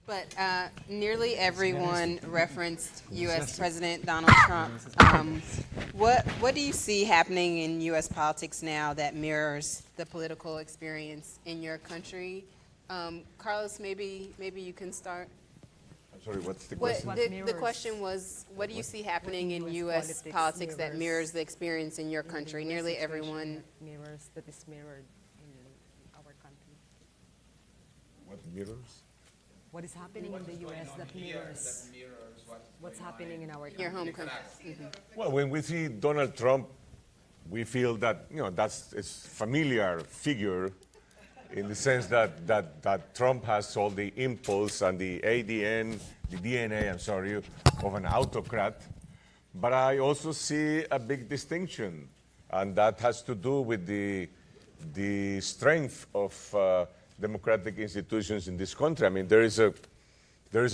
But nearly everyone referenced U.S. President Donald Trump. What do you see happening in U.S. politics now that mirrors the political experience in your country? Carlos, maybe you can start. I'm sorry, what's the What, question? the question was, what do you see happening in U.S. politics that mirrors the experience in your country? Nearly everyone mirrors that is mirrored in our country. What mirrors? What is happening in the U.S. that mirrors what's happening in our country. your home country. Well, when we see Donald Trump, we feel that that's a familiar figure, in the sense that Trump has all the impulse and the ADN, the DNA, I'm sorry, of an autocrat. But I also see a big distinction, and that has to do with the strength of democratic institutions in this country. I mean, there is a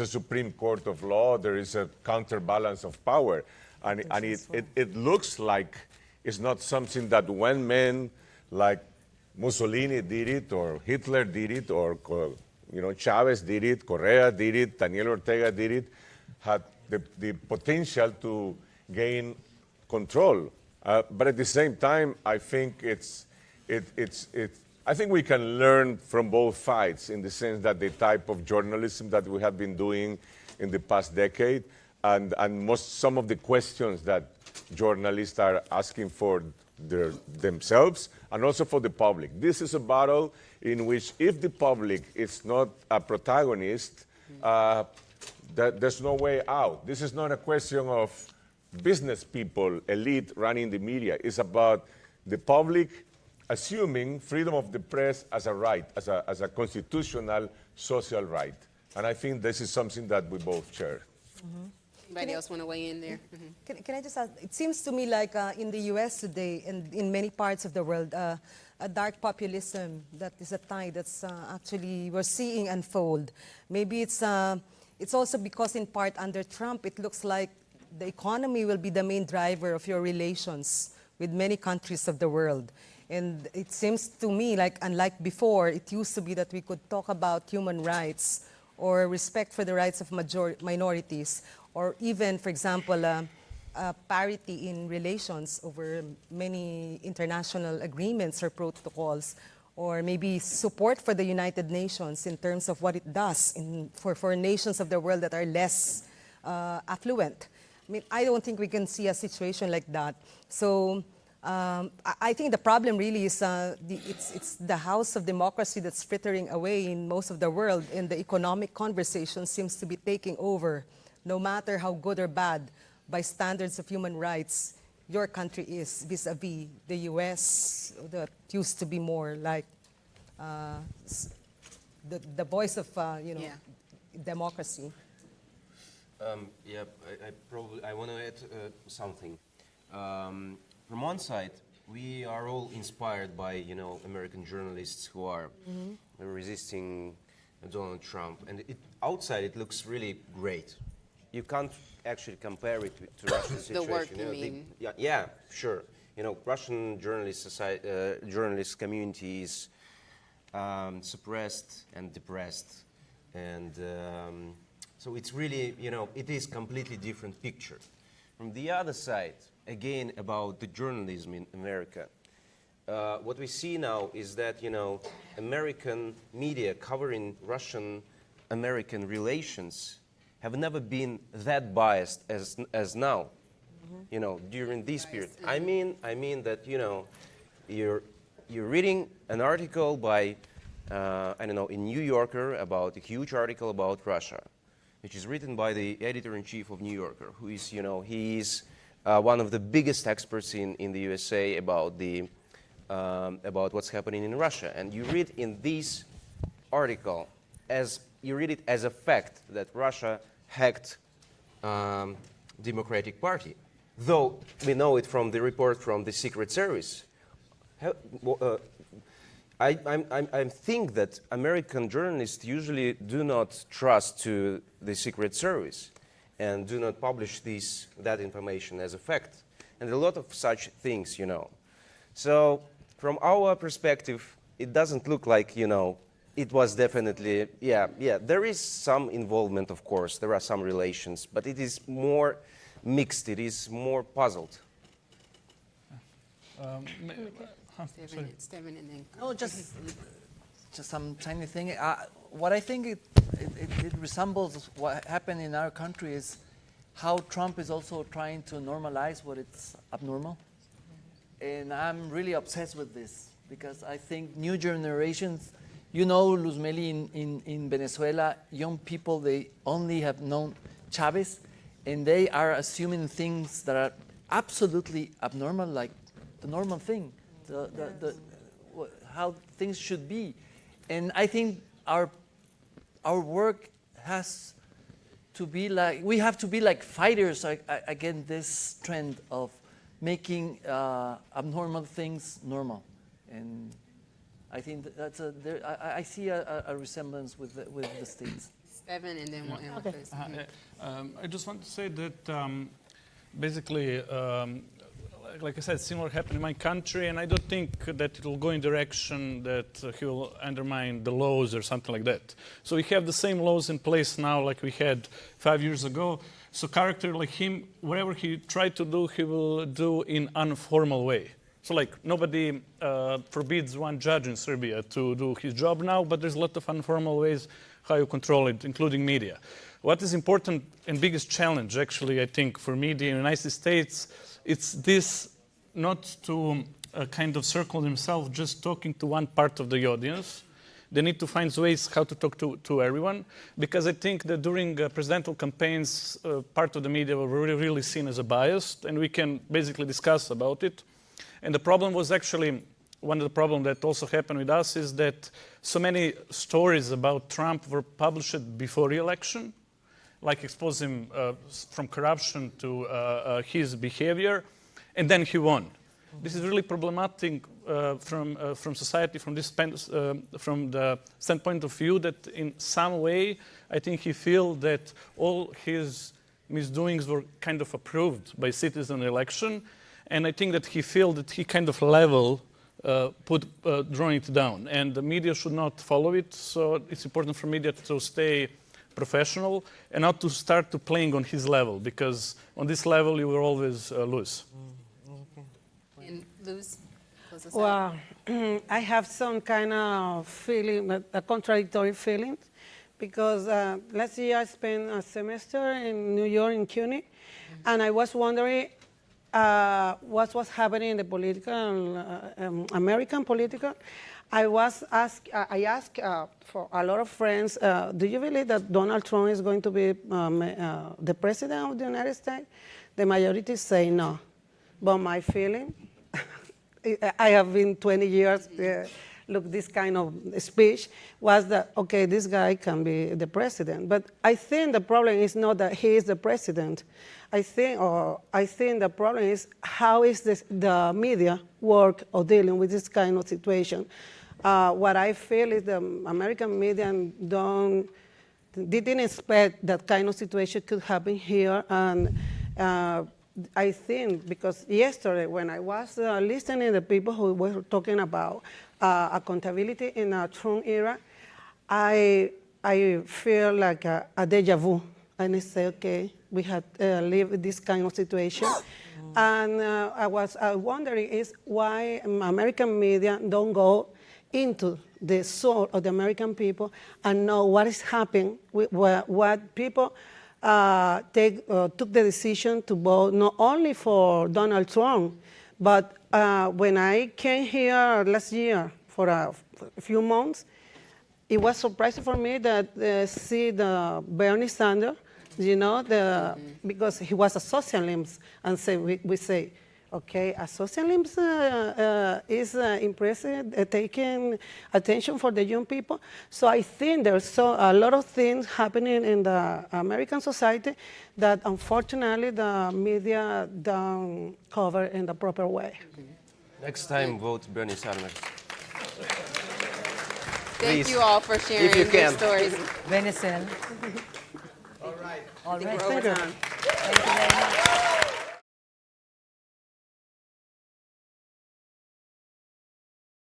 Supreme Court of law, there is a counterbalance of power, and it looks like it's not something that one man like Mussolini did it, or Hitler did it, or Chavez did it, Correa did it, Daniel Ortega did it, had the potential to gain control. But at the same time, I think I think we can learn from both sides, in the sense that the type of journalism that we have been doing in the past decade, and some of the questions that journalists are asking for themselves and also for the public. This is a battle in which, if the public is not a protagonist, there's no way out. This is not a question of business people, elite running the media. It's about the public assuming freedom of the press as a right, as a constitutional social right. And I think this is something that we both share. Anybody else want to weigh in there? Can I just ask, it seems to me like in the U.S. today and in many parts of the world, a dark populism that is a tide that's actually we're seeing unfold. Maybe it's also because in part under Trump, it looks like the economy will be the main driver of your relations with many countries of the world. And it seems to me like, unlike before, it used to be that we could talk about human rights or respect for the rights of minorities, or even, for example, parity in relations over many international agreements or protocols, or maybe support for the United Nations in terms of what it does for nations of the world that are less affluent. I mean, I don't think we can see a situation like that. So I think the problem really is it's the house of democracy that's frittering away in most of the world, and the economic conversation seems to be taking over, no matter how good or bad, by standards of human rights, your country is vis-a-vis the U.S. that used to be more like the voice of democracy. Yeah, I want to add something. From one side, we are all inspired by American journalists who are resisting Donald Trump, and outside it looks really great. You can't actually compare it to Russian situation. The work, you mean? Yeah, sure. Russian journalist community is suppressed and depressed, and so it's really, it is completely different picture. From the other side, again, about the journalism in America, what we see now is that, American media covering Russian-American relations have never been that biased as now, during this period. I mean that, you're reading an article by, I don't know, in New Yorker about a huge article about Russia, which is written by the editor-in-chief of New Yorker, who is, he is one of the biggest experts in the USA about what's happening in Russia. And you read in this article, you read it as a fact that Russia hacked Democratic Party, though we know it from the report from the Secret Service. I think that American journalists usually do not trust to the Secret Service and do not publish that information as a fact, and a lot of such things, So from our perspective, it doesn't look like, it was definitely, yeah. There is some involvement, of course. There are some relations, but it is more mixed. It is more puzzled. Stephen and then. No, just some tiny thing. What I think it resembles what happened in our country is how Trump is also trying to normalize what is abnormal. And I'm really obsessed with this because I think new generations, you know, Luzmeli, in Venezuela, young people, they only have known Chavez, and they are assuming things that are absolutely abnormal, like the normal thing, how things should be. And I think our work has to be like, we have to be like fighters against this trend of making abnormal things normal. And I think that's I see a resemblance with the States. Stephen and then we'll end with this. I just want to say that basically, like I said, similar happened in my country, and I don't think that it will go in direction that he will undermine the laws or something like that. So we have the same laws in place now like we had 5 years ago. So character like him, whatever he tried to do, he will do in informal way. So like nobody forbids one judge in Serbia to do his job now, but there's a lot of informal ways how you control it, including media. What is important and biggest challenge, actually, I think, for media in the United States, it's this not to kind of circle themselves just talking to one part of the audience. They need to find ways how to talk to everyone, because I think that during presidential campaigns, part of the media were really seen as a biased, and we can basically discuss about it. And the problem was actually, one of the problems that also happened with us is that so many stories about Trump were published before the election, like expose him from corruption to his behavior, and then he won. This is really problematic from society, from the standpoint of view that in some way, I think he feels that all his misdoings were kind of approved by citizen election, and I think that he feels that he kind of drawing it down, and the media should not follow it. So it's important for media to stay professional and not to start to playing on his level, because on this level you will always lose. And lose. Close us out. Well, I have some kind of feeling, a contradictory feeling, because last year I spent a semester in New York, in CUNY, and I was wondering what was happening in the political, American political. I asked for a lot of friends, do you believe that Donald Trump is going to be the president of the United States? The majority say no. But my feeling, I have been 20 years, look, this kind of speech, was that, okay, this guy can be the president. But I think the problem is not that he is the president. I think the problem is how is the media work or dealing with this kind of situation. What I feel is the American media didn't expect that kind of situation could happen here. And I think because yesterday when I was listening to the people who were talking about accountability in a Trump era, I feel like a deja vu. And I say, okay, we had lived this kind of situation. And I was wondering is why American media don't go into the soul of the American people and know what is happening, what people took the decision to vote not only for Donald Trump, but when I came here last year for a few months, it was surprising for me that see the Bernie Sanders, you know, because he was a socialist, and we say, okay, a socialist is impressive, taking attention for the young people. So I think there's a lot of things happening in the American society that unfortunately the media don't cover in the proper way. Next time, vote Bernie Sanders. Thank Please, you all for sharing if you your can. stories. Venezuela. All right. All right. We're over time. Thank you very much.